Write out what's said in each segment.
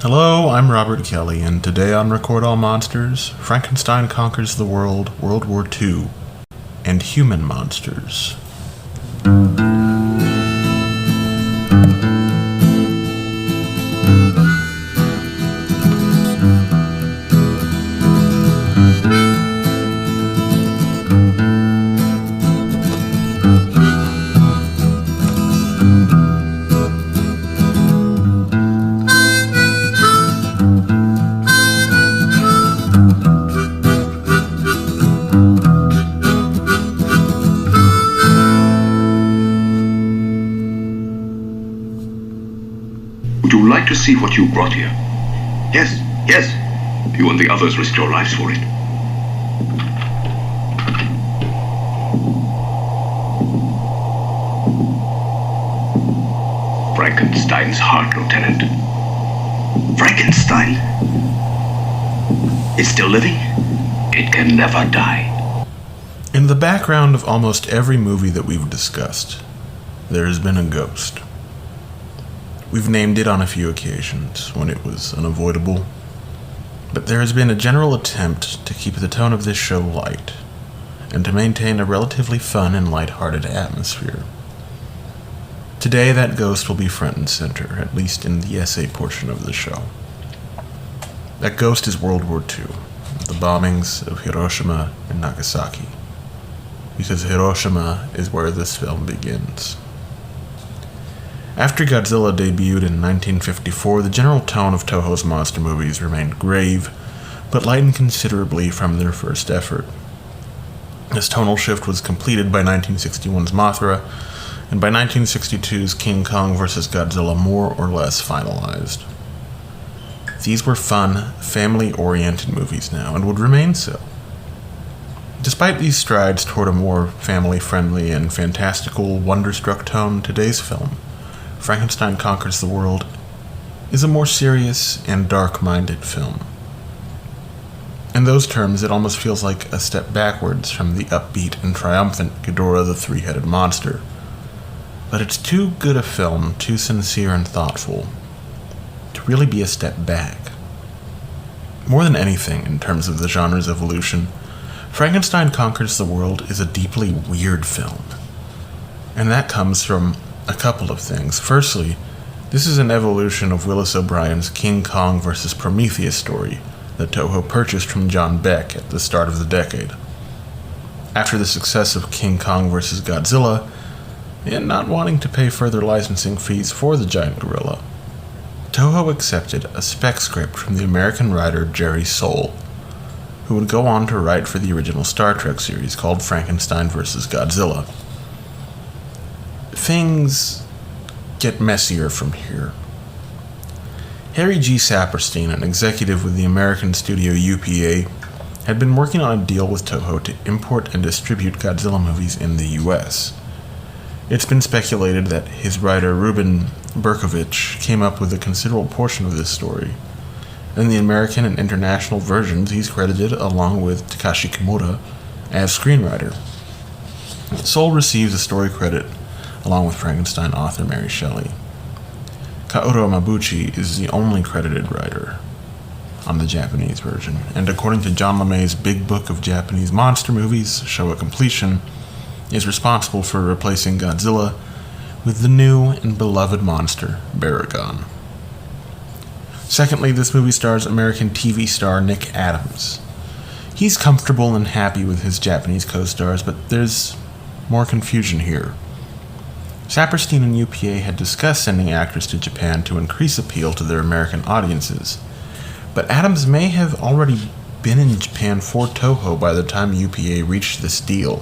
Hello, I'm Robert Kelly, and today on Record All Monsters, Frankenstein Conquers the World, World War II, and Human Monsters. Would you like to see what you brought here? Yes, yes. You and the others risked your lives for it. Frankenstein's heart, Lieutenant. Frankenstein? It's still living? It can never die. In the background of almost every movie that we've discussed, there has been a ghost. We've named it on a few occasions when it was unavoidable, but there has been a general attempt to keep the tone of this show light and to maintain a relatively fun and light-hearted atmosphere. Today, that ghost will be front and center, at least in the essay portion of the show. That ghost is World War II, the bombings of Hiroshima and Nagasaki, because Hiroshima is where this film begins. After Godzilla debuted in 1954, the general tone of Toho's monster movies remained grave, but lightened considerably from their first effort. This tonal shift was completed by 1961's Mothra, and by 1962's King Kong vs. Godzilla more or less finalized. These were fun, family-oriented movies now, and would remain so. Despite these strides toward a more family-friendly and fantastical, wonderstruck tone, today's film, Frankenstein Conquers the World, is a more serious and dark-minded film. In those terms, it almost feels like a step backwards from the upbeat and triumphant Ghidorah the Three-Headed Monster. But it's too good a film, too sincere and thoughtful, to really be a step back. More than anything, in terms of the genre's evolution, Frankenstein Conquers the World is a deeply weird film. And that comes from a couple of things. Firstly, this is an evolution of Willis O'Brien's King Kong vs. Prometheus story that Toho purchased from John Beck at the start of the decade. After the success of King Kong vs. Godzilla, and not wanting to pay further licensing fees for the giant gorilla, Toho accepted a spec script from the American writer Jerry Soule, who would go on to write for the original Star Trek series called Frankenstein vs. Godzilla. Things get messier from here. Harry G. Saperstein, an executive with the American studio UPA, had been working on a deal with Toho to import and distribute Godzilla movies in the US. It's been speculated that his writer Ruben Berkovich came up with a considerable portion of this story. In the American and international versions, he's credited, along with Takashi Kimura, as screenwriter. Soule receives a story credit along with Frankenstein author Mary Shelley. Kaoru Mabuchi is the only credited writer on the Japanese version, and according to John LeMay's Big Book of Japanese Monster Movies, Showa Completion, is responsible for replacing Godzilla with the new and beloved monster, Baragon. Secondly, this movie stars American TV star Nick Adams. He's comfortable and happy with his Japanese co-stars, but there's more confusion here. Saperstein and UPA had discussed sending actors to Japan to increase appeal to their American audiences, but Adams may have already been in Japan for Toho by the time UPA reached this deal.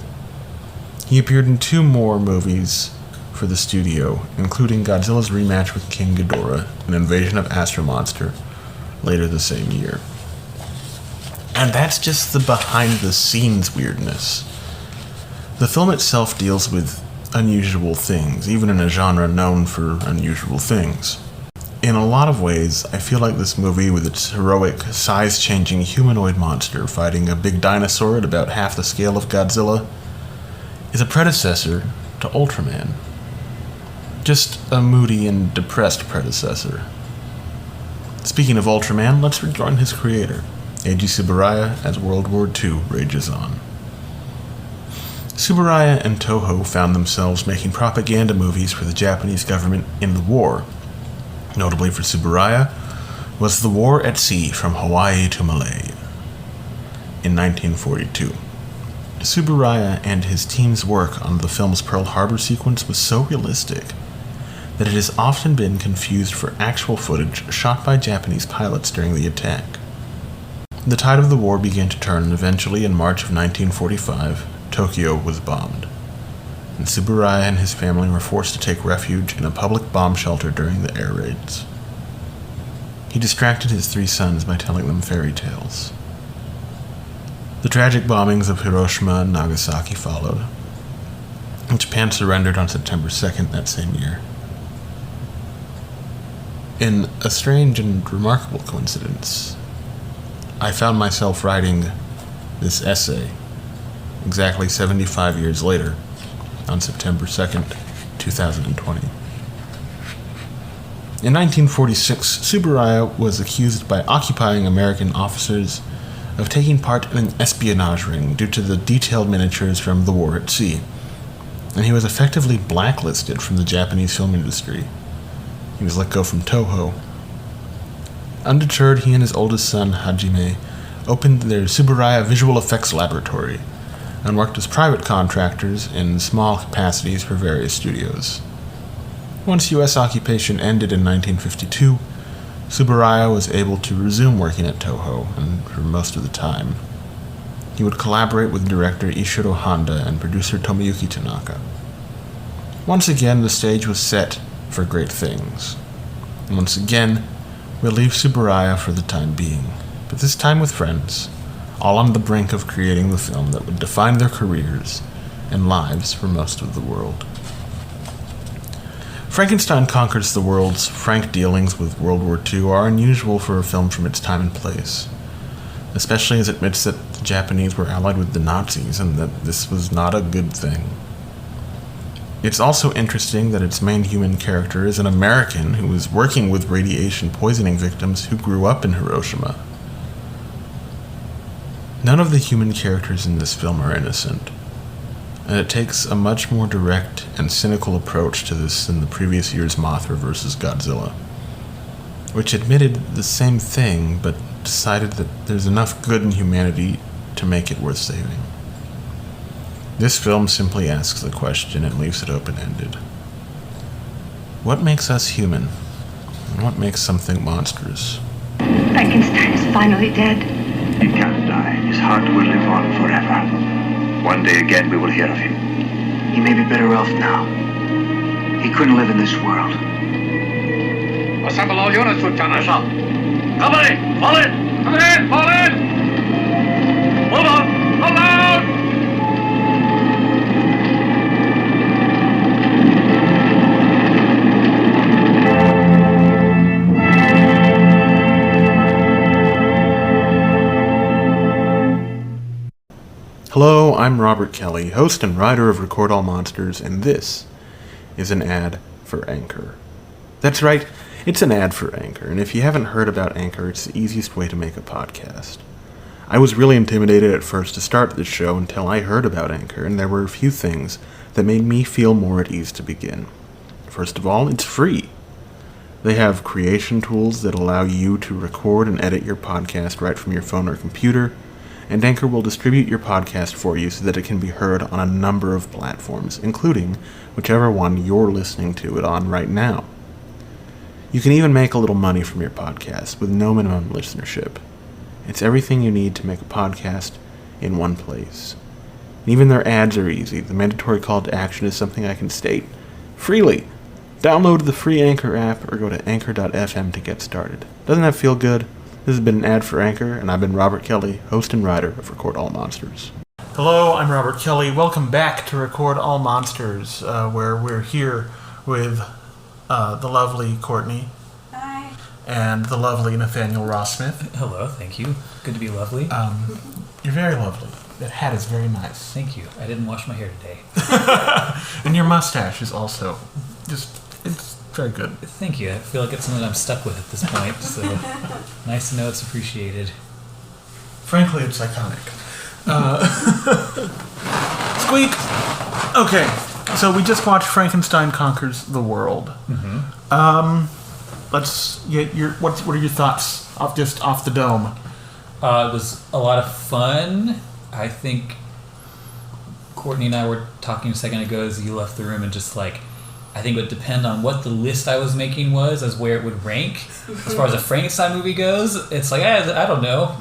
He appeared in 2 more movies for the studio, including Godzilla's rematch with King Ghidorah and Invasion of Astro Monster later the same year. And that's just the behind-the-scenes weirdness. The film itself deals with unusual things, even in a genre known for unusual things. In a lot of ways, I feel like this movie, with its heroic, size-changing humanoid monster fighting a big dinosaur at about half the scale of Godzilla, is a predecessor to Ultraman. Just a moody and depressed predecessor. Speaking of Ultraman, let's rejoin his creator, Eiji Tsuburaya, as World War II rages on. Tsuburaya and Toho found themselves making propaganda movies for the Japanese government in the war. Notably for Tsuburaya was The War at Sea from Hawaii to Malaya in 1942. Tsuburaya and his team's work on the film's Pearl Harbor sequence was so realistic that it has often been confused for actual footage shot by Japanese pilots during the attack. The tide of the war began to turn, and eventually in March of 1945, Tokyo was bombed, and Tsuburaya and his family were forced to take refuge in a public bomb shelter during the air raids. He distracted his 3 sons by telling them fairy tales. The tragic bombings of Hiroshima and Nagasaki followed, and Japan surrendered on September 2nd that same year. In a strange and remarkable coincidence, I found myself writing this essay exactly 75 years later, on September 2nd, 2020. In 1946, Tsuburaya was accused by occupying American officers of taking part in an espionage ring due to the detailed miniatures from The War at Sea, and he was effectively blacklisted from the Japanese film industry. He was let go from Toho. Undeterred, he and his oldest son, Hajime, opened their Tsuburaya Visual Effects Laboratory and worked as private contractors in small capacities for various studios. Once U.S. occupation ended in 1952, Tsuburaya was able to resume working at Toho, and for most of the time, he would collaborate with director Ishiro Honda and producer Tomoyuki Tanaka. Once again, the stage was set for great things. And once again, we'll leave Tsuburaya for the time being, but this time with friends, all on the brink of creating the film that would define their careers and lives for most of the world. Frankenstein Conquers the World's frank dealings with World War II are unusual for a film from its time and place, especially as it admits that the Japanese were allied with the Nazis and that this was not a good thing. It's also interesting that its main human character is an American who is working with radiation poisoning victims who grew up in Hiroshima. None of the human characters in this film are innocent, and it takes a much more direct and cynical approach to this than the previous year's Mothra vs. Godzilla, which admitted the same thing but decided that there's enough good in humanity to make it worth saving. This film simply asks the question and leaves it open-ended. What makes us human? And what makes something monstrous? Frankenstein is finally dead. He can't die. His heart will live on forever. One day again we will hear of him. He may be better off now. He couldn't live in this world. Assemble all units, Lieutenant. Company, fall in! Come in! Fall in! Move on! Hold down! Hello, I'm Robert Kelly, host and writer of Record All Monsters, and this is an ad for Anchor. That's right, it's an ad for Anchor, and if you haven't heard about Anchor, it's the easiest way to make a podcast. I was really intimidated at first to start this show until I heard about Anchor, and there were a few things that made me feel more at ease to begin. First of all, it's free. They have creation tools that allow you to record and edit your podcast right from your phone or computer, and Anchor will distribute your podcast for you so that it can be heard on a number of platforms, including whichever one you're listening to it on right now. You can even make a little money from your podcast with no minimum listenership. It's everything you need to make a podcast in one place. And even their ads are easy. The mandatory call to action is something I can state freely. Download the free Anchor app or go to anchor.fm to get started. Doesn't that feel good? This has been an ad for Anchor, and I've been Robert Kelly, host and writer of Record All Monsters. Hello, I'm Robert Kelly. Welcome back to Record All Monsters, where we're here with the lovely Courtney. Hi. And the lovely Nathanael Ross Smith. Hello, thank you. Good to be lovely. You're very lovely. That hat is very nice. Thank you. I didn't wash my hair today. And your mustache is also just, it's very good. Thank you. I feel like it's something I'm stuck with at this point, so nice to know it's appreciated. Frankly, it's iconic. Squeak! Okay, so we just watched Frankenstein Conquers the World. Let's get what are your thoughts off the dome? It was a lot of fun. I think Courtney and I were talking a second ago as you left the room, and just like, I think it would depend on what the list I was making was as where it would rank. As far as a Frankenstein movie goes, it's like, I don't know.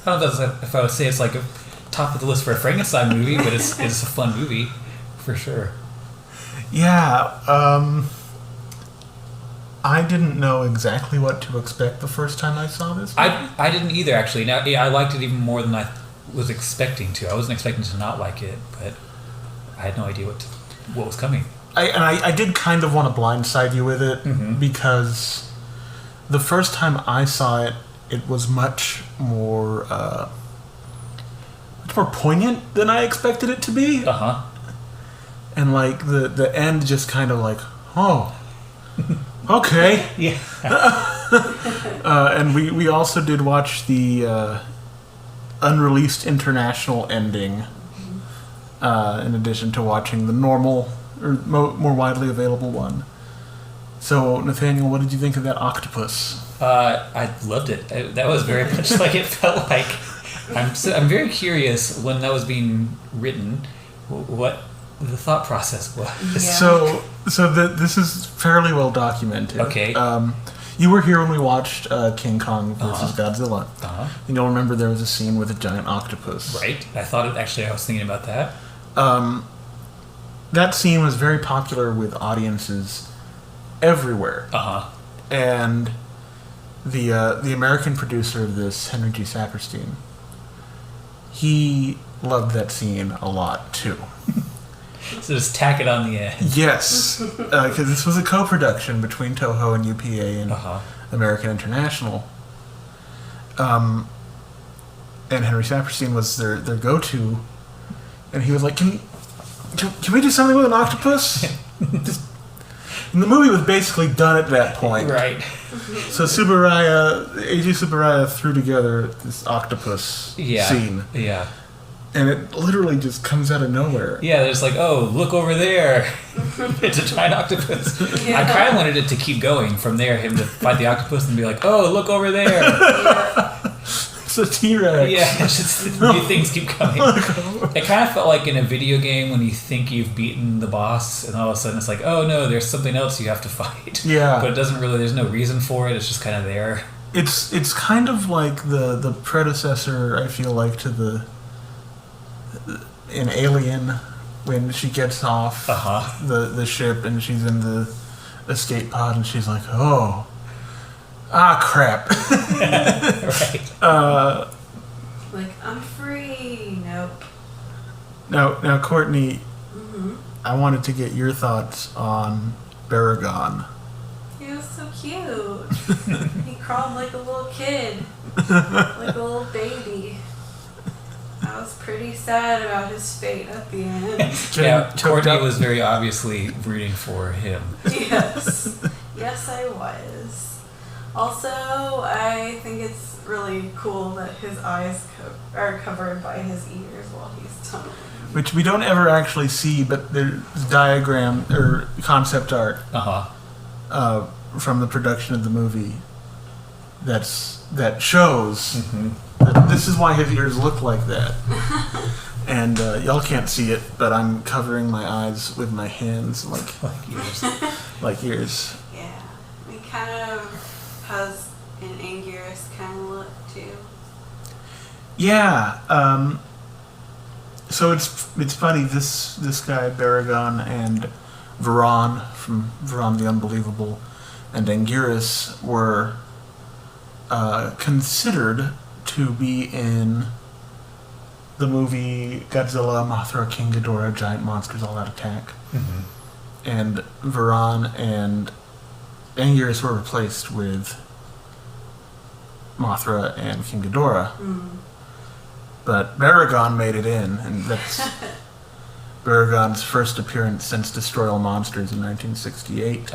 I don't know if I would say it's like a top of the list for a Frankenstein movie, but it's a fun movie, for sure. Yeah, I didn't know exactly what to expect the first time I saw this movie. I didn't either, actually. Now, I liked it even more than I was expecting to. I wasn't expecting to not like it, but I had no idea what was coming. I did kind of want to blindside you with it, because the first time I saw it, it was much more poignant than I expected it to be. And like the end just kind of like, oh, okay. Yeah. And we also did watch the unreleased international ending, in addition to watching the normal or more widely available one. So, Nathaniel, what did you think of that octopus? I loved it. That was very much like it felt like. I'm very curious when that was being written, what the thought process was. Yeah. So this is fairly well documented. Okay. You were here when we watched King Kong versus Godzilla, and you'll remember there was a scene with a giant octopus. Right. I was thinking about that. That scene was very popular with audiences everywhere. And the American producer of this, Henry G. Saperstein, he loved that scene a lot too. So just tack it on the end. Yes, because this was a co-production between Toho and UPA and American International. And Henry Saperstein was their go-to, and he was like, "Can we do something with an octopus?" And the movie was basically done at that point. Right. So A.G. Subaraya threw together this octopus scene. Yeah. And it literally just comes out of nowhere. Yeah, there's like, oh, look over there. It's a giant octopus. Yeah. I kind of wanted it to keep going from there, him to fight the octopus and be like, oh, look over there. It's a T-Rex. Yeah, it's just new things keep coming. It kind of felt like in a video game when you think you've beaten the boss, and all of a sudden it's like, oh no, there's something else you have to fight. Yeah. But it doesn't really, there's no reason for it, it's just kind of there. It's kind of like the predecessor, I feel like, to in Alien, when she gets off the ship and she's in the escape pod and she's like, oh, crap. Right. Like, I'm free. Nope. Now, Courtney, I wanted to get your thoughts on Baragon. He was so cute. He crawled like a little kid, like a little baby. I was pretty sad about his fate at the end. Yeah, Courtney was very obviously rooting for him. Yes. Yes, I was. Also, I think it's really cool that his eyes are covered by his ears while he's tunneling. Which we don't ever actually see, but there's diagram or concept art from the production of the movie that shows that this is why his ears look like that. And y'all can't see it, but I'm covering my eyes with my hands like ears. Like ears. Yeah. He kind of has an Anguirus kind of look too. Yeah. So it's funny, this guy Baragon and Varan from Varan the Unbelievable and Anguirus were considered to be in the movie Godzilla, Mothra, King Ghidorah, Giant Monsters All Out Attack. And Varan and Anguirus were replaced with Mothra and King Ghidorah. But Baragon made it in, and that's Baragon's first appearance since Destroy All Monsters in 1968.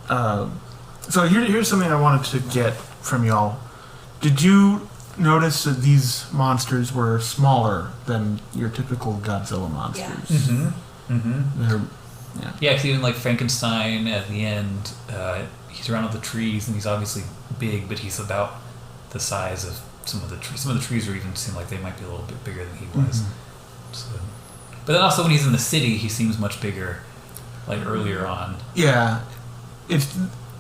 So here's something I wanted to get from y'all. Did you notice that these monsters were smaller than your typical Godzilla monsters? Yeah, because even like Frankenstein at the end, he's around with the trees, and he's obviously big, but he's about the size of some of the trees. Some of the trees are even seem like they might be a little bit bigger than he was. So, but then also when he's in the city, he seems much bigger, like earlier on. Yeah, it's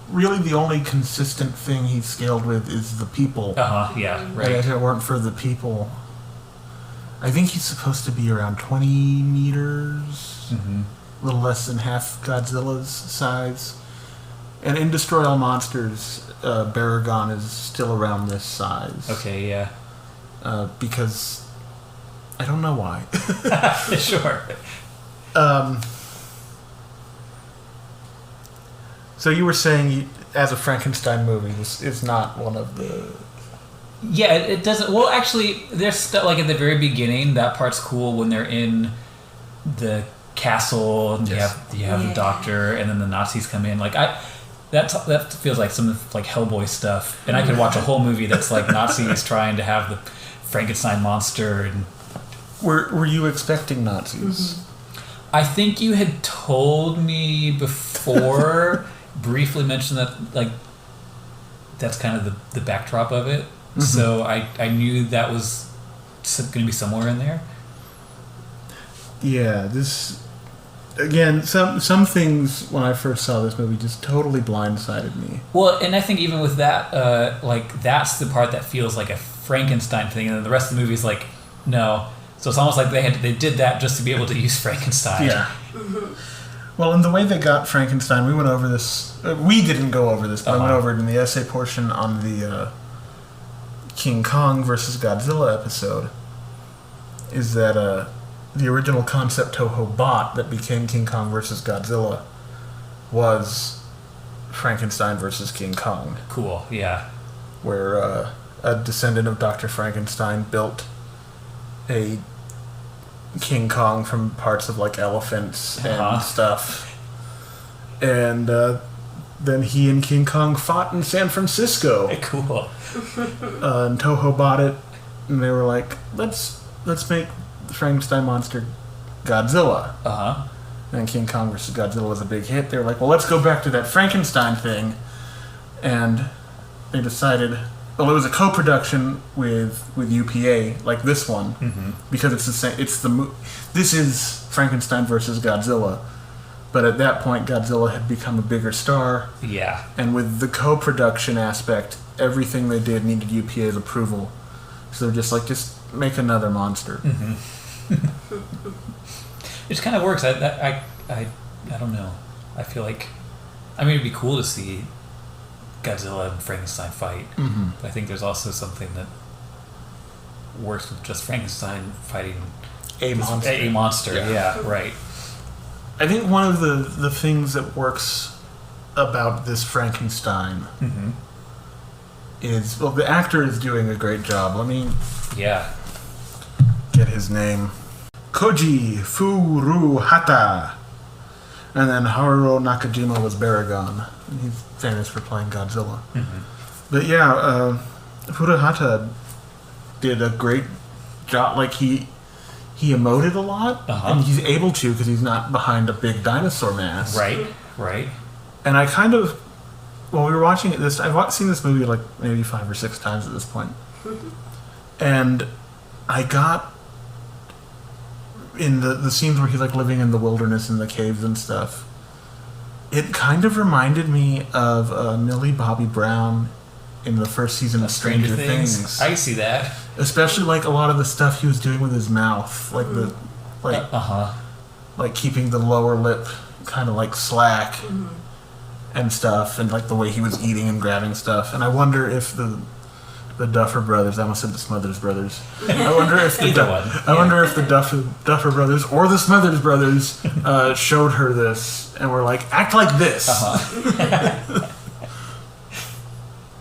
really the only consistent thing he's scaled with is the people. Yeah, right. If it weren't for the people, I think he's supposed to be around 20 meters, a little less than half Godzilla's size. And in Destroy All Monsters, Baragon is still around this size. Okay, yeah. Because I don't know why. Sure. So you were saying, as a Frankenstein movie, this is not one of the... Yeah, it doesn't... Well, actually, there's stuff, like, at the very beginning, that part's cool when they're in the castle, and you have the doctor, and then the Nazis come in. Like, that feels like some like Hellboy stuff, and I could watch a whole movie that's like Nazis trying to have the Frankenstein monster. And Were you expecting Nazis? I think you had told me before... briefly mentioned that, like, that's kind of the backdrop of it. So I knew that was going to be somewhere in there. Yeah, this... Again, some things when I first saw this movie just totally blindsided me. Well, and I think even with that, like, that's the part that feels like a Frankenstein thing, and then the rest of the movie is like, no. So it's almost like they did that just to be able to use Frankenstein. Yeah. Well, in the way they got Frankenstein, we went over this... we didn't go over this, but I went over it in the essay portion on the King Kong versus Godzilla episode, is that the original concept Toho bought that became King Kong versus Godzilla was Frankenstein versus King Kong. Cool, yeah. Where a descendant of Dr. Frankenstein built a King Kong from parts of like elephants and stuff, and then he and King Kong fought in San Francisco. Cool. And Toho bought it, and they were like, let's make the Frankenstein monster Godzilla. And King Kong versus Godzilla was a big hit. They were like, well, let's go back to that Frankenstein thing, and they decided. Well, it was a co-production with UPA, like this one, because it's the same. This is Frankenstein versus Godzilla, but at that point, Godzilla had become a bigger star. Yeah. And with the co-production aspect, everything they did needed UPA's approval, so they're just make another monster. It kind of works. I don't know. I feel like, I mean, it'd be cool to see Godzilla and Frankenstein fight. But I think there's also something that works with just Frankenstein fighting a monster. Yeah, right. I think one of the things that works about this Frankenstein is, well, the actor is doing a great job. Let me get his name. Koji Furuhata. And then Haruo Nakajima was Baragon. He's famous for playing Godzilla. But yeah, Furuhata did a great job. Like, he emoted a lot, and he's able to because he's not behind a big dinosaur mask. Right. And I kind of, while we were watching it, I've seen this movie like maybe 5 or 6 times at this point. And I got in the scenes where he's like living in the wilderness in the caves and stuff, it kind of reminded me of Millie Bobby Brown in the first season of Stranger Things. I see that. Especially like a lot of the stuff he was doing with his mouth, like like keeping the lower lip kind of like slack and stuff, and like the way he was eating and grabbing stuff. And I wonder if the Duffer Brothers, I almost said the Smothers Brothers. I wonder if the Duffer Brothers or the Smothers Brothers showed her this and were like, act like this.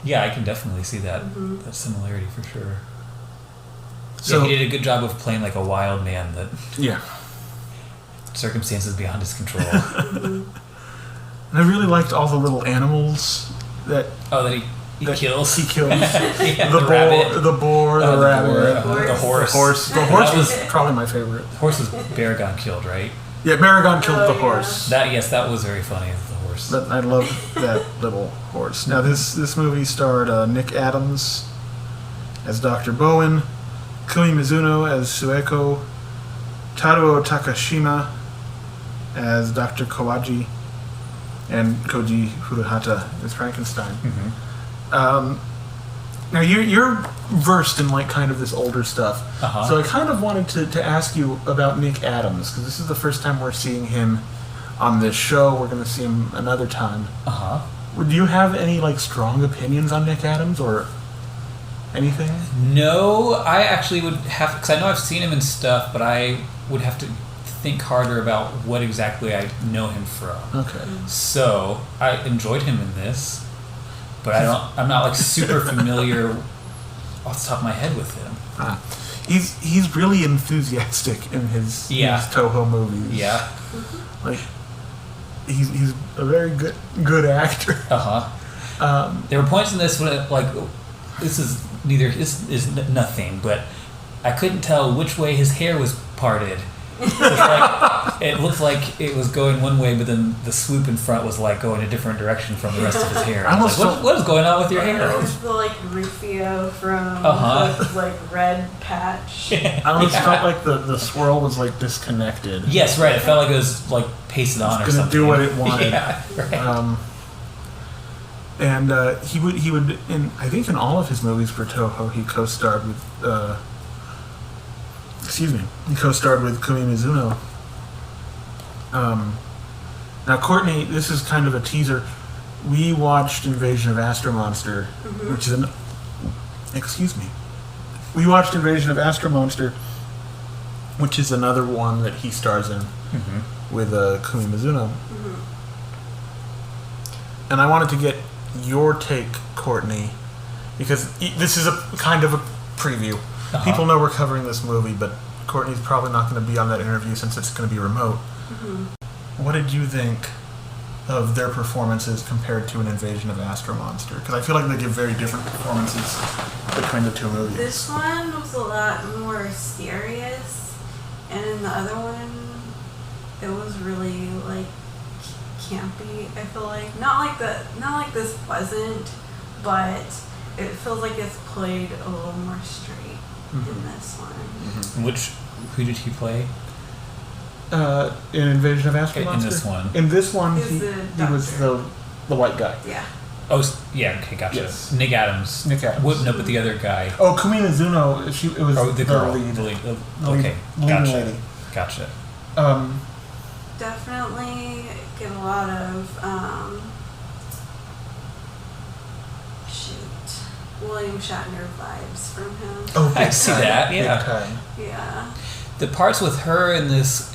Yeah, I can definitely see that similarity for sure. So he did a good job of playing like a wild man that circumstances beyond his control. And I really liked all the little animals that that he kills. He kills Yeah, the rabbit. boar, the rabbit, the horse. The horse was probably my favorite. The horse was Baragon killed, right? Yeah, Baragon killed the horse. That was very funny. The horse. But I love that little horse. Now this movie starred Nick Adams as Dr. Bowen, Kumi Mizuno as Sueko, Taruo Takashima as Dr. Kawaji, and Koji Furuhata as Frankenstein. Now you're versed in like kind of this older stuff, so I kind of wanted to ask you about Nick Adams, because this is the first time we're seeing him on this show. We're going to see him another time. Would you have any like strong opinions on Nick Adams or anything? No, I actually would have, because I know I've seen him in stuff, but I would have to think harder about what exactly I know him from. Okay. So I enjoyed him in this, but I'm not like super familiar off the top of my head with him. He's really enthusiastic in his Toho movies. Yeah. Like he's a very good actor. There were points in this when this is nothing, but I couldn't tell which way his hair was parted. It looked like it was going one way, but then the swoop in front was like going a different direction from the rest of his hair. I was like, what is going on with your hair? It was the like Rufio from the like red patch. I almost felt like the swirl was like disconnected. Yes, right. It felt like it was like pasted on or something. Gonna do what it wanted. Yeah, right. And he would in I think in all of his movies for Toho he co-starred with he co-starred with Kumi Mizuno. Now Courtney, this is kind of a teaser. We watched Invasion of Astro Monster, which is we watched Invasion of Astro Monster, which is another one that he stars in with Kumi Mizuno. And I wanted to get your take, Courtney, because this is a kind of a preview. People know we're covering this movie, but Courtney's probably not going to be on that interview since it's going to be remote. What did you think of their performances compared to an Invasion of Astro Monster? Because I feel like they give very different performances between the two movies. This one was a lot more serious, and in the other one, it was really like campy. I feel like not like this wasn't, but it feels like it's played a little more straight in this one. Who did he play? In Invasion of Astro Monster? In this one. he was the white guy. Yeah. Oh, yeah, okay, gotcha. Yes. Nick Adams. No, but the other guy. Oh, Kumi Mizuno, it was the girl. lead. The lead. Okay, gotcha. Lady. Gotcha. Definitely get a lot of William Shatner vibes from him. Oh, I see that. Yeah. Big time. Yeah. The parts with her in this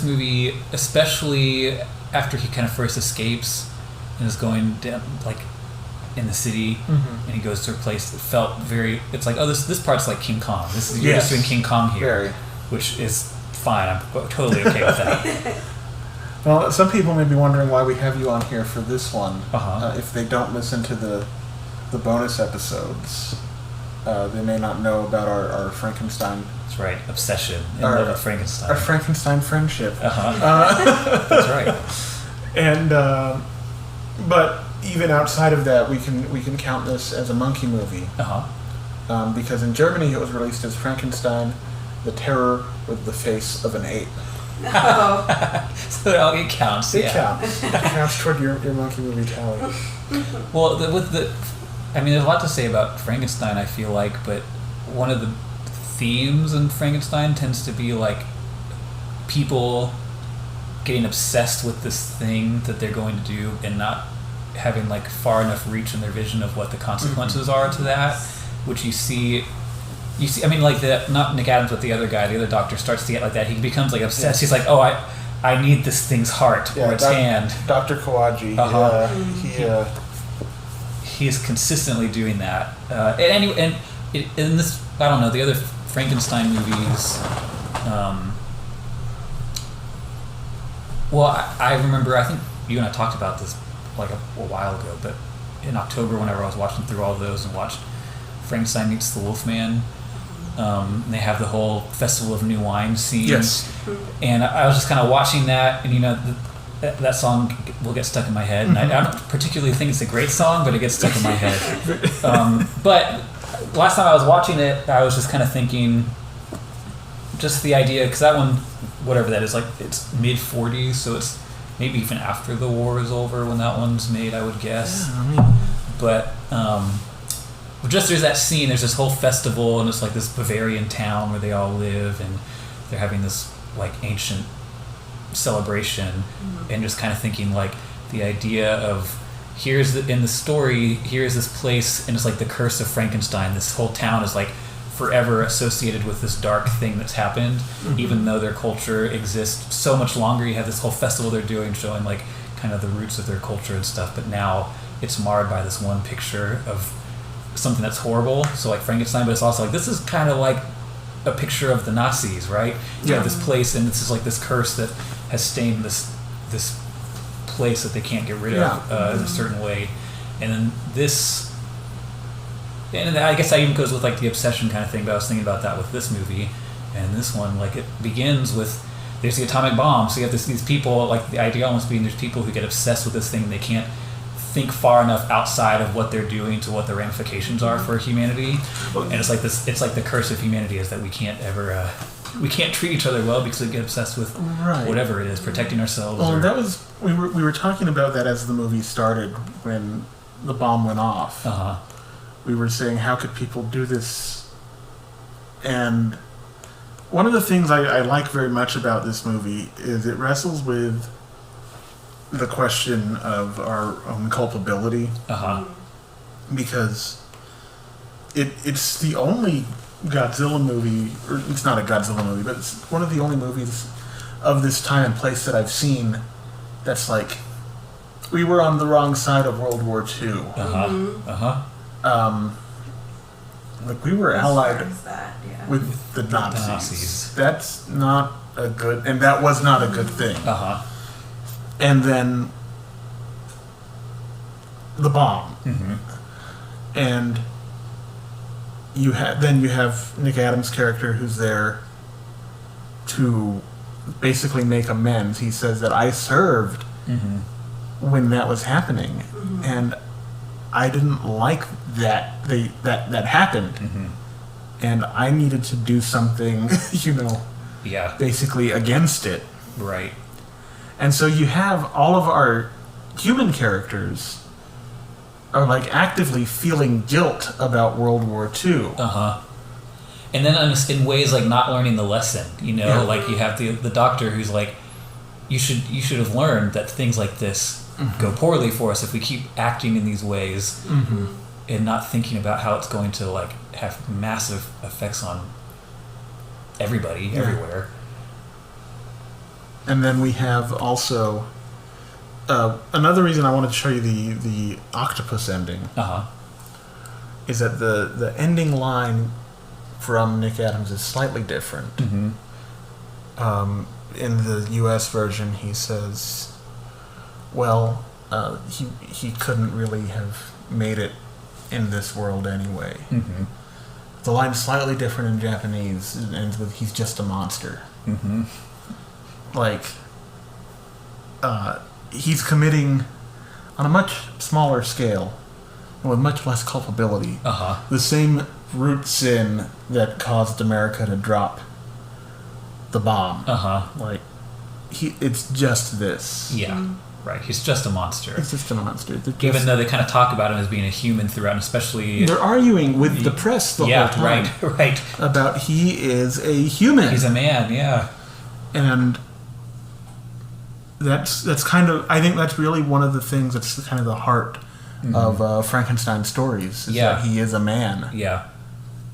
movie, especially after he kind of first escapes and is going down like in the city, and he goes to her place, it felt very. It's like, oh, this part's like King Kong. You're just doing King Kong here, which is fine. I'm totally okay with that. Well, some people may be wondering why we have you on here for this one. If they don't listen to the bonus episodes, they may not know about our Frankenstein. That's right, obsession and love of Frankenstein. Our Frankenstein friendship. That's right. And but even outside of that, we can count this as a monkey movie. Because in Germany it was released as Frankenstein, the Terror with the Face of an Ape. So it counts. It counts. It counts toward your monkey movie tally. Well, there's a lot to say about Frankenstein, I feel like, but one of the themes in Frankenstein tends to be like people getting obsessed with this thing that they're going to do and not having like far enough reach in their vision of what the consequences are to that, which you see, I mean, like not Nick Adams, but the other guy, the other doctor starts to get like that. He becomes like obsessed. He's like, oh, I need this thing's heart or its hand. Dr. Kawaji. He is consistently doing that. In this, I don't know, the other Frankenstein movies. Well, I remember. I think you and I talked about this like a while ago, but in October, whenever I was watching through all those and watched Frankenstein Meets the Wolfman, they have the whole Festival of New Wine scene. Yes. And I was just kind of watching that, and that song will get stuck in my head. And I don't particularly think it's a great song, but it gets stuck in my head. But last time I was watching it, I was just kind of thinking, just the idea, because that one, whatever that is, like it's mid 40s, so it's maybe even after the war is over when that one's made, I would guess. Yeah, but just there's that scene, there's this whole festival, and it's like this Bavarian town where they all live, and they're having this like ancient celebration, and just kind of thinking like the idea of in the story, here's this place, and it's like the curse of Frankenstein. This whole town is like forever associated with this dark thing that's happened, even though their culture exists so much longer. You have this whole festival they're doing showing like kind of the roots of their culture and stuff, but now it's marred by this one picture of something that's horrible, so like Frankenstein, but it's also like this is kind of like a picture of the Nazis, right? You have this place, and this is like this curse that has stained this place that they can't get rid of in a certain way. And then this, and I guess that even goes with like the obsession kind of thing, but I was thinking about that with this movie. And this one, like, it begins with, there's the atomic bomb, so you have these people, like the idea almost being there's people who get obsessed with this thing, and they can't think far enough outside of what they're doing to what the ramifications are for humanity. And it's like this, it's like the curse of humanity is that we can't ever we can't treat each other well because we get obsessed with whatever it is, protecting ourselves. Well, that was we were talking about that as the movie started, when the bomb went off. We were saying, how could people do this? And one of the things I like very much about this movie is it wrestles with the question of our own culpability. Because it's the only Godzilla movie, or it's not a Godzilla movie, but it's one of the only movies of this time and place that I've seen that's like, we were on the wrong side of World War II. Like, we were allied with the Nazis. That's not a good, and that was not a good thing. And then the bomb. And you have Nick Adams' character who's there to basically make amends. He says that I served when that was happening, and I didn't like that that happened, and I needed to do something, basically against it. Right. And so you have all of our human characters are like actively feeling guilt about World War II. And then in ways like not learning the lesson, like you have the doctor who's like, you should have learned that things like this go poorly for us if we keep acting in these ways and not thinking about how it's going to like have massive effects on everybody everywhere. And then we have also another reason I wanted to show you the octopus ending is that the ending line from Nick Adams is slightly different. In the U.S. version, he says, well, he couldn't really have made it in this world anyway. The line's slightly different in Japanese. It ends with, he's just a monster. Like, he's committing, on a much smaller scale, and with much less culpability, the same root sin that caused America to drop the bomb. Like, it's just this. Right, he's just a monster. He's just a monster. Even though they kind of talk about him as being a human throughout, and especially... They're arguing with the press the whole time. Right. About he is a human. He's a man, And that's kind of... I think that's really one of the things that's kind of the heart of Frankenstein stories, is that he is a man.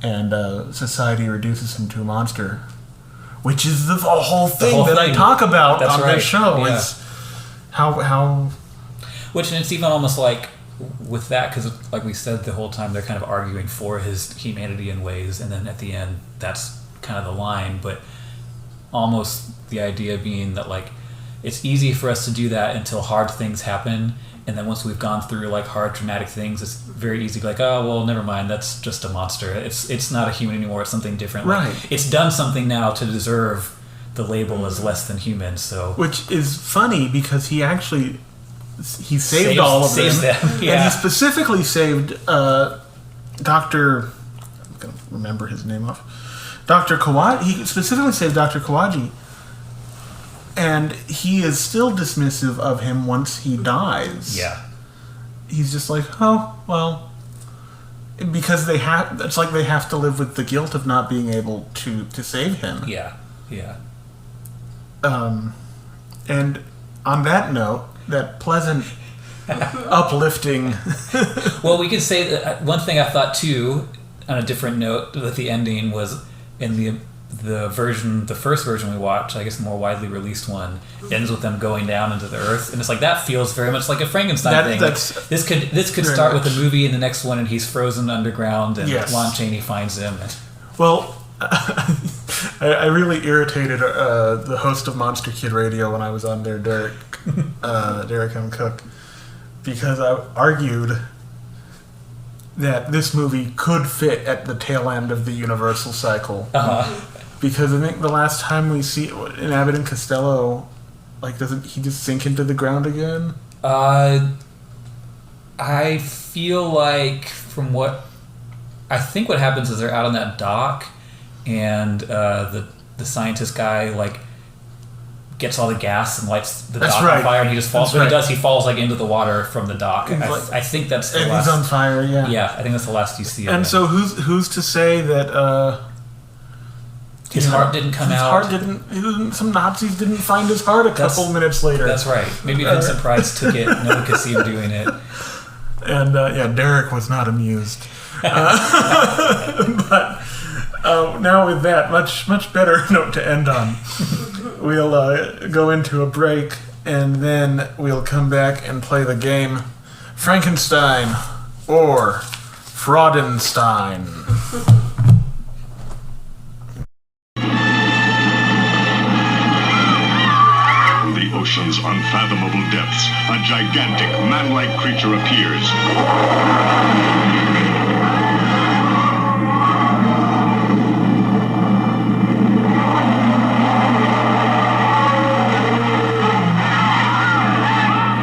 And society reduces him to a monster. Which is the whole thing I talk about on this show. Is how which, and it's even almost like with that, because like we said the whole time, they're kind of arguing for his humanity in ways, and then at the end that's kind of the line, but almost the idea being that like it's easy for us to do that until hard things happen. And then once we've gone through like hard traumatic things, it's very easy to be like, oh, well, never mind. That's just a monster. It's not a human anymore. It's something different. Right. Like, it's done something now to deserve the label as less than human. So, which is funny because he actually saved all of them. Yeah. And he specifically saved Dr. I'm going to remember his name off. Dr. Kawaji. He specifically saved Dr. Kawaji. And he is still dismissive of him once he dies. Yeah. He's just like, oh, well, because it's like they have to live with the guilt of not being able to save him. Yeah. Yeah. And on that note, that pleasant, uplifting... Well, we could say that one thing I thought, too, on a different note with the ending was in the first version we watched, I guess the more widely released one, ends with them going down into the earth, and it's like that feels very much like a Frankenstein thing. Like, this could start with a movie in the next one, and he's frozen underground, and Lon Chaney finds him. Well, I really irritated the host of Monster Kid Radio when I was on there, Derek M. Cook, because I argued that this movie could fit at the tail end of the Universal cycle. Because I think the last time we see in Abbott and Costello, like, doesn't he just sink into the ground again? I feel like what happens is they're out on that dock, and the scientist guy like gets all the gas and lights the dock on fire, and he just falls. He falls like into the water from the dock. I think that's the last. He's on fire. Yeah. Yeah, I think that's the last you see of him. And so who's to say that? His heart didn't come out. Some Nazis didn't find his heart a couple minutes later. That's right. Maybe Vincent Price took it. No one could see him doing it. And Derek was not amused. But now with that much better note to end on, we'll go into a break, and then we'll come back and play the game Frankenstein or Fraudenstein. Ocean's unfathomable depths, a gigantic, man-like creature appears.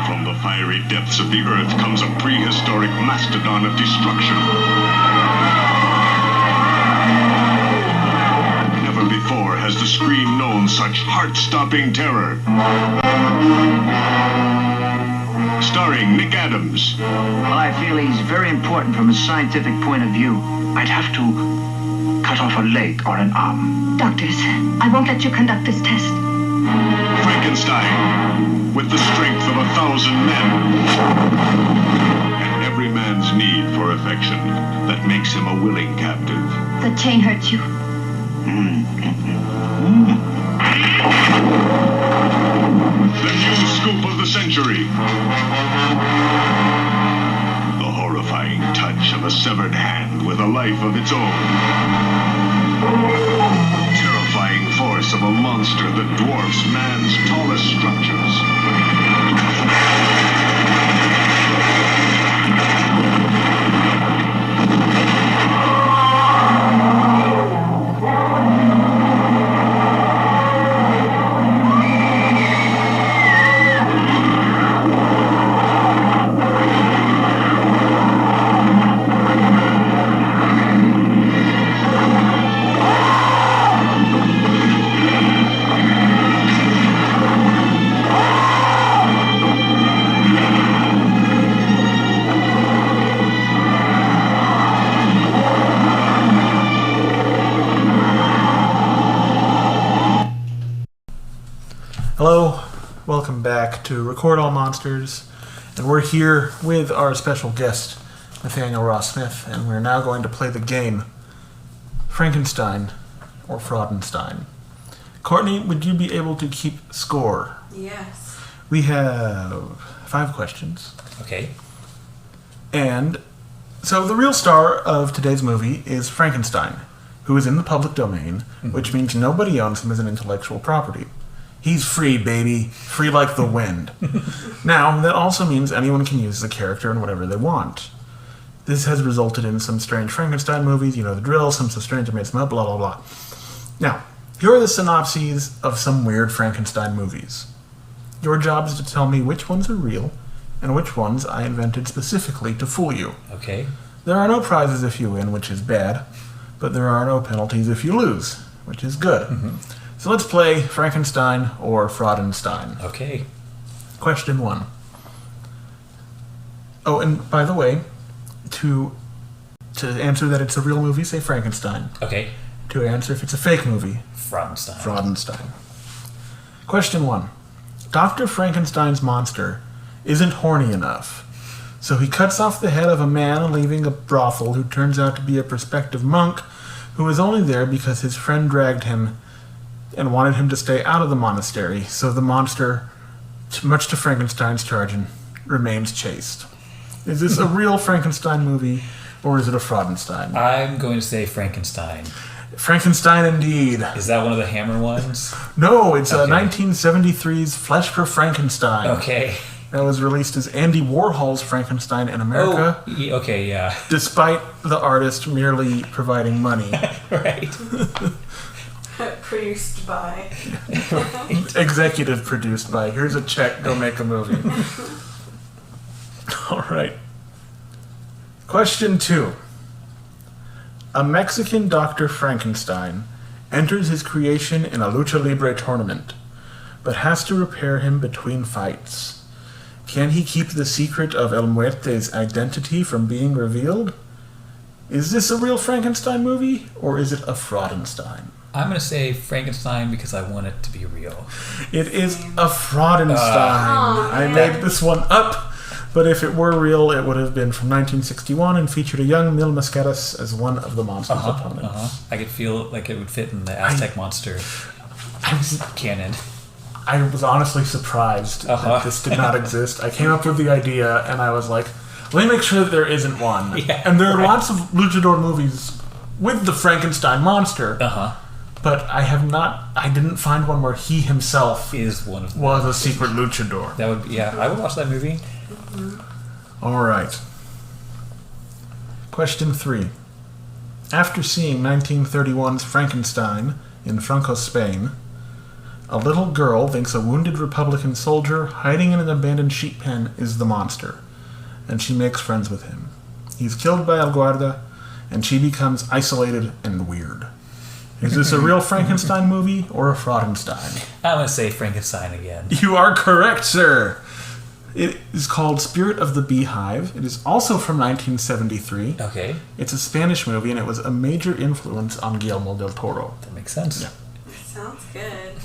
From the fiery depths of the earth comes a prehistoric mastodon of destruction. Never before has the screen known such heart-stopping terror. Starring Nick Adams. Well, I feel he's very important from a scientific point of view. I'd have to cut off a leg or an arm. Doctors, I won't let you conduct this test. Frankenstein, with the strength of 1,000 men. And every man's need for affection that makes him a willing captive. The chain hurts you. The new scoop of the century. The horrifying touch of a severed hand with a life of its own. Terrifying force of a monster that dwarfs man's tallest structures. Hello, welcome back to Record All Monsters, and we're here with our special guest, Nathanael Ross Smith, and we're now going to play the game Frankenstein or Fraudenstein. Courtney, would you be able to keep score? Yes. We have 5 questions. Okay. And so the real star of today's movie is Frankenstein, who is in the public domain, which means nobody owns him as an intellectual property. He's free, baby. Free like the wind. Now, that also means anyone can use the character in whatever they want. This has resulted in some strange Frankenstein movies, you know the drill, some so strange I made some up, blah, blah, blah. Now, here are the synopses of some weird Frankenstein movies. Your job is to tell me which ones are real and which ones I invented specifically to fool you. Okay. There are no prizes if you win, which is bad, but there are no penalties if you lose, which is good. Mm-hmm. So let's play Frankenstein or Fraudenstein. Okay. Question 1. Oh, and by the way, to answer that it's a real movie, say Frankenstein. Okay. To answer if it's a fake movie, Fraudenstein. Fraudenstein. Question 1. Dr. Frankenstein's monster isn't horny enough, so he cuts off the head of a man leaving a brothel who turns out to be a prospective monk who was only there because his friend dragged him and wanted him to stay out of the monastery, so the monster, much to Frankenstein's chagrin, remains chaste. Is this a real Frankenstein movie, or is it a Fraudenstein? I'm going to say Frankenstein. Frankenstein indeed. Is that one of the Hammer ones? No, it's Okay. 1973's Flesh for Frankenstein. Okay. That was released as Andy Warhol's Frankenstein in America, Okay, yeah. despite the artist merely providing money. Right. Produced by. Executive produced by, here's a check, go make a movie. All right. Question 2. A Mexican Dr. Frankenstein enters his creation in a lucha libre tournament, but has to repair him between fights. Can he keep the secret of El Muerte's identity from being revealed? Is this a real Frankenstein movie, or is it a Fraudenstein? I'm going to say Frankenstein because I want it to be real. It is a Fraudenstein. I man. made this one up, but if it were real, it would have been from 1961 and featured a young Mil Mascaras as one of the monster's opponents. I could feel like it would fit in the Aztec monster canon. I was honestly surprised that this did not exist. I came up with the idea, and I was like, let me make sure that there isn't one. Yeah, and there are lots of luchador movies with the Frankenstein monster, but I didn't find one where he himself Is one of them. was a secret luchador. That would, yeah, I would watch that movie. All right. Question 3. After seeing 1931's Frankenstein in Franco, Spain, a little girl thinks a wounded Republican soldier hiding in an abandoned sheep pen is the monster, and she makes friends with him. He's killed by El Guarda, and she becomes isolated and weird. Is this a real Frankenstein movie or a Fraudenstein? I'm going to say Frankenstein again. You are correct, sir. It is called Spirit of the Beehive. It is also from 1973. Okay. It's a Spanish movie, and it was a major influence on Guillermo del Toro. That makes sense. Yeah. Sounds good.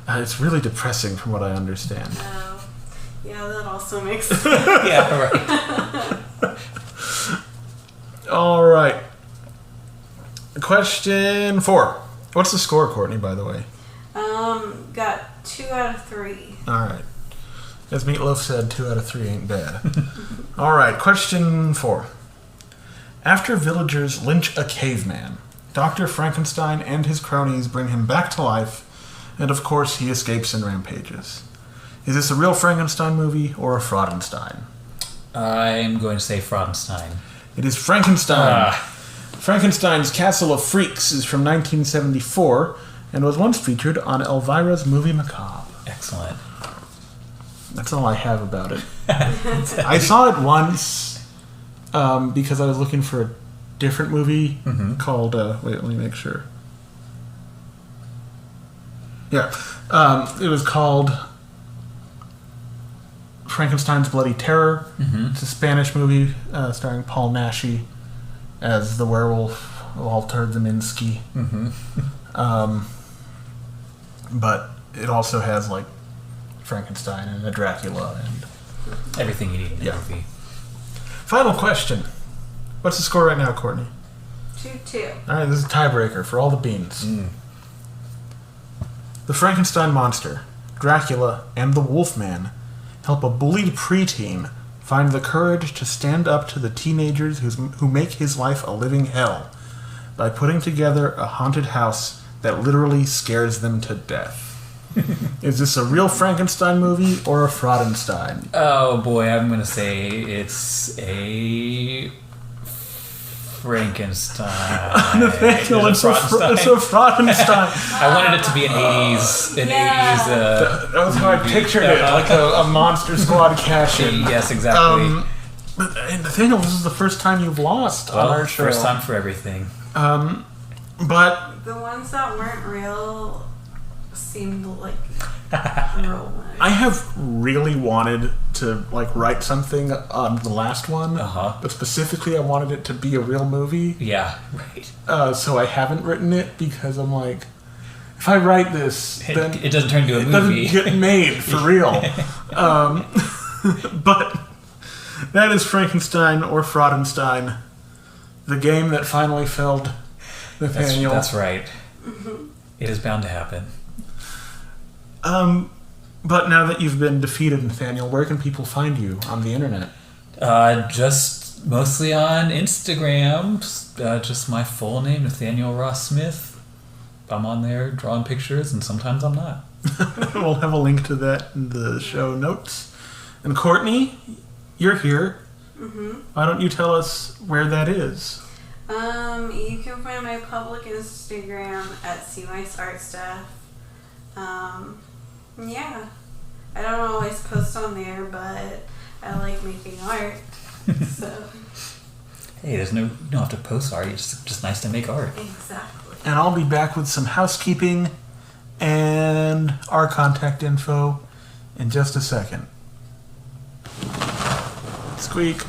It's really depressing from what I understand. Yeah, that also makes sense. Yeah, right. All right. Question 4. What's the score, Courtney, by the way? Got 2 out of 3. All right. As Meatloaf said, 2 out of 3 ain't bad. All right, question 4. After villagers lynch a caveman, Dr. Frankenstein and his cronies bring him back to life, and of course he escapes and rampages. Is this a real Frankenstein movie or a Fraudenstein? I'm going to say Fraudenstein. It is Frankenstein. Frankenstein's Castle of Freaks is from 1974 and was once featured on Elvira's Movie Macabre. Excellent. That's all I have about it. I saw it once because I was looking for a different movie called... wait, let me make sure. Yeah. It was called Frankenstein's Bloody Terror. It's a Spanish movie starring Paul Naschy as the werewolf Walter Zaminsky. But it also has like Frankenstein and a Dracula and everything you need in a movie. Final question. What's the score right now, Courtney? 2-2. All right, this is a tiebreaker for all the beans. The Frankenstein monster, Dracula, and the Wolfman help a bullied preteen find the courage to stand up to the teenagers who make his life a living hell by putting together a haunted house that literally scares them to death. Is this a real Frankenstein movie or a Fraudenstein? Oh boy, I'm gonna say it's a Frankenstein. Nathanael, it's a Fraudenstein. I wanted it to be an 80s. That was how I pictured it, like a Monster Squad cash-in. Yes, exactly. But Nathanael, this is the first time you've lost on our show. First time for everything. But the ones that weren't real seemed like real ones. I have really wanted to write something on the last one, but specifically I wanted it to be a real movie. Yeah, right. So I haven't written it because I'm like, if I write this, then it doesn't turn into a movie. It doesn't get made for real. But that is Frankenstein or Fraudenstein, the game that finally felled Nathaniel. That's right. It is bound to happen. But now that you've been defeated, Nathaniel, where can people find you on the internet? Just mostly on Instagram. Just my full name, Nathanael Ross Smith. I'm on there drawing pictures, and sometimes I'm not. We'll have a link to that in the show notes. And Courtney, you're here. Why don't you tell us where that is? You can find my public Instagram at CMySartStuff. Yeah. I don't always post on there, but I like making art. So. Hey, you don't have to post art. It's just nice to make art. Exactly. And I'll be back with some housekeeping and our contact info in just a second. Squeak.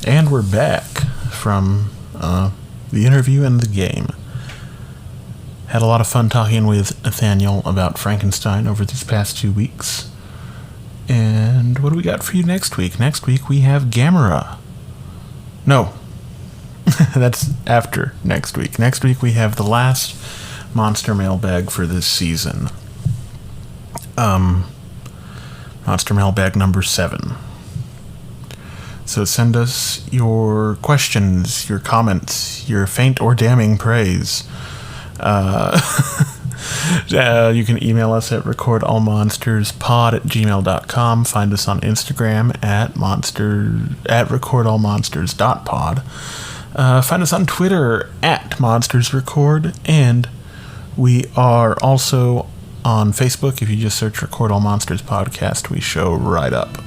And we're back from the interview and the game. Had a lot of fun talking with Nathaniel about Frankenstein over these past 2 weeks. And what do we got for you next week? Next week we have Gamera. No. That's after next week. Next week we have the last monster mailbag for this season. Monster mailbag number 7. So send us your questions, your comments, your faint or damning praise. You can email us at recordallmonsterspod@gmail.com. Find us on Instagram at recordallmonsters.pod. Find us on Twitter at monstersrecord, and we are also on Facebook. If you just search Record All Monsters Podcast, we show right up.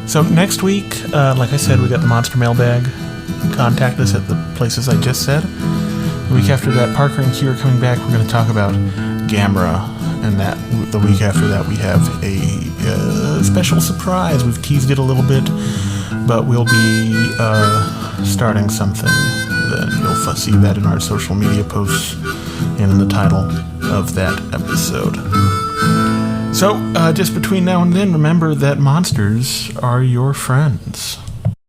So next week, like I said, we got the Monster Mailbag. Contact us at the places I just said. The week after that, Parker and Q are coming back. We're going to talk about Gamera. And the week after that, we have a special surprise. We've teased it a little bit, but we'll be starting something. Then you'll see that in our social media posts and in the title of that episode. So, just between now and then, remember that monsters are your friends.